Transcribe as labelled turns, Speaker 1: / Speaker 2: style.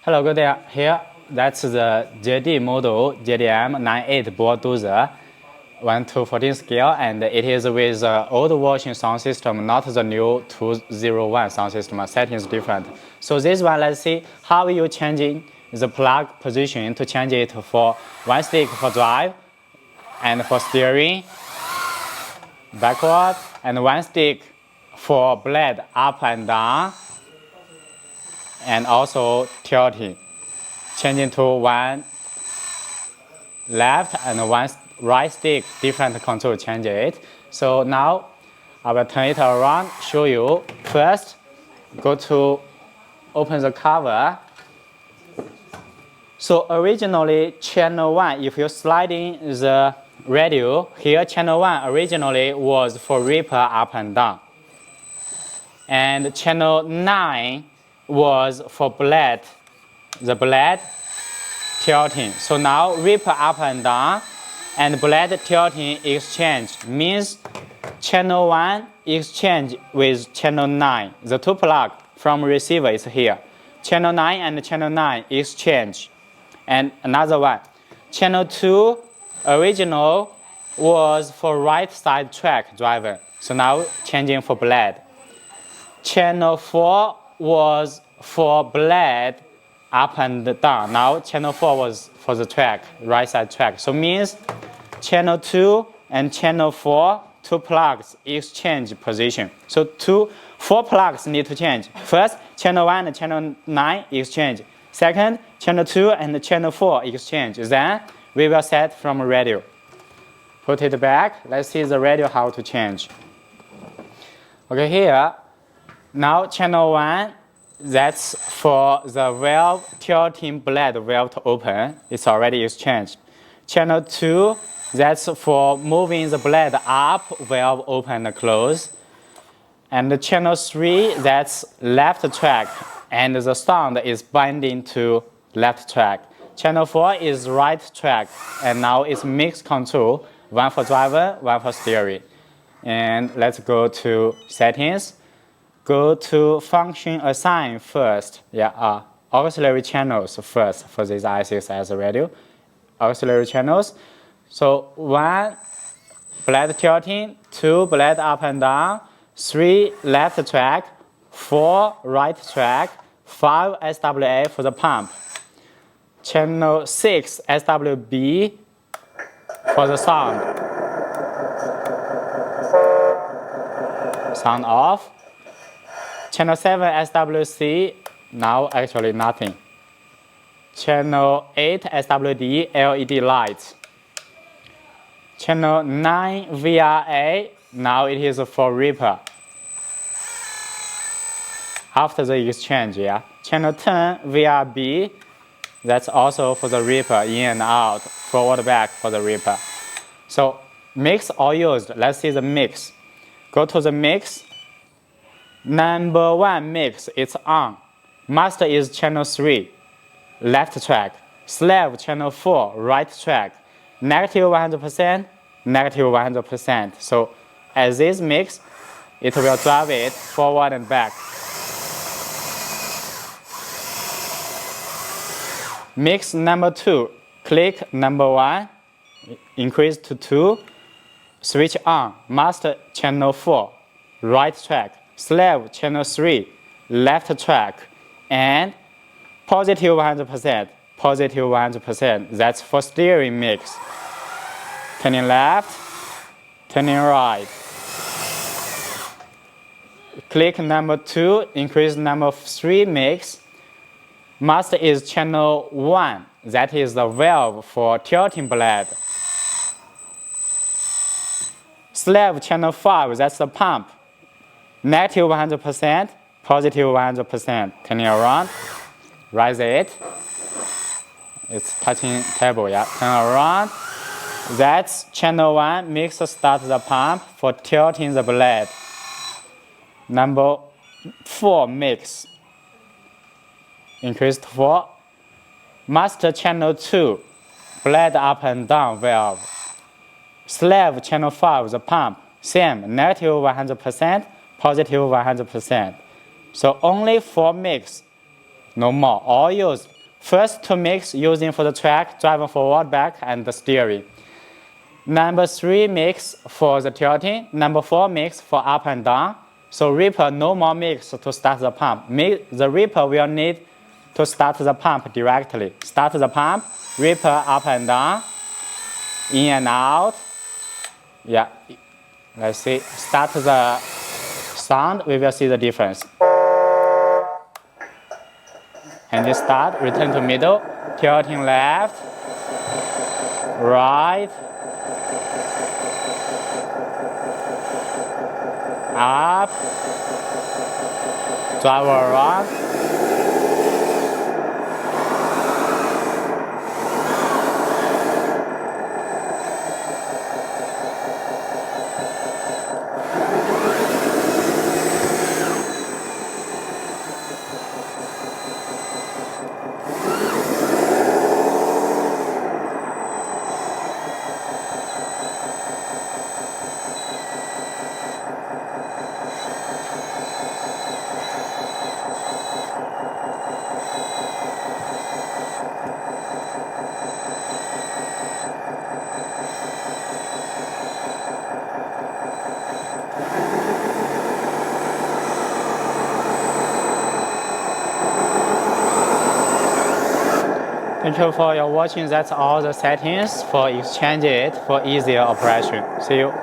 Speaker 1: Hello, good day. Here, that's the JD model JDM 98 bulldozer, 1 to 14 scale, and it is with the old version sound system, not the new 201 sound system. Settings different. So this one, let's see how you changing the plug position to change it for one stick for drive, and for steering, backward, and one stick for blade up and down, and also tilting, changing to one left and one right stick, different control, change it. So now I will turn it around, show you. First, go to open the cover. So originally channel 1, if you slide in the radio, here channel 1 originally was for ripper up and down. And channel 9 was for blade, the blade tilting. So now ripper up and down and blade tilting exchange means channel 1 exchange with channel 9. The two plug from receiver is here. Channel 9 and channel 9 exchange. And another one, channel 2 original was for right side track driver. So now changing for blade. Channel 4 was for blade up and down. Now channel 4 was for the track, right side track. So means channel 2 and channel 4, two plugs exchange position. So 4 plugs need to change. First, channel 1 and channel 9 exchange. Second, channel 2 and channel 4 exchange. Then we will set from radio. Put it back. Let's see the radio how to change. Okay, here. Now channel 1, that's for the valve tilting blade valve to open. It's already exchanged. Channel 2, that's for moving the blade up, valve open and close. And the channel 3, that's left track, and the sound is binding to left track. Channel 4 is right track, and now it's mixed control, one for driver, one for steering. And let's go to settings. Go to function assign first. Auxiliary channels first for this I6 as a radio. Auxiliary channels. So 1 blade tilting, 2 blade up and down, 3 left track, 4 right track, 5 SWA for the pump. Channel 6 SWB for the sound. Sound off. Channel 7 SWC, now actually nothing. Channel 8 SWD, LED lights. Channel 9 VRA, now it is for ripper. After the exchange, Channel 10 VRB, that's also for the ripper, in and out, forward back for the ripper. So mix all used. Let's see the mix. Go to the mix. Number 1 mix, it's on. Master is channel 3, left track. Slave channel 4, right track. Negative 100%, negative 100%. So as this mix, it will drive it forward and back. Mix number 2, click number 1, increase to 2, switch on. Master channel 4, right track. Slave channel 3, left track, and positive 100%, positive 100%. That's for steering mix. Turning left, turning right. Click number 2, increase number 3 mix. Master is channel 1, that is the valve for tilting blade. Slave channel 5, that's the pump. Negative 100%, positive 100%. Turning around, raise it. It's touching table, Turn around. That's channel 1, mix start the pump for tilting the blade. Number 4 mix. Increase to 4. Master channel 2, blade up and down valve. Slave channel 5, the pump. Same, negative 100%. Positive 100%. So only 4 mix, no more. All used First two mix using for the track, driving forward, back, and the steering. Number 3 mix for the tilting. Number 4 mix for up and down. So Reaper no more mix to start the pump. The Reaper will need to start the pump directly. Start the pump, Reaper up and down, in and out. Yeah, let's see. Start the sound, we will see the difference. And you start, return to middle, tilting left, right, up, drive around. Thank you for your watching. That's all the settings for exchange it for easier operation. See you.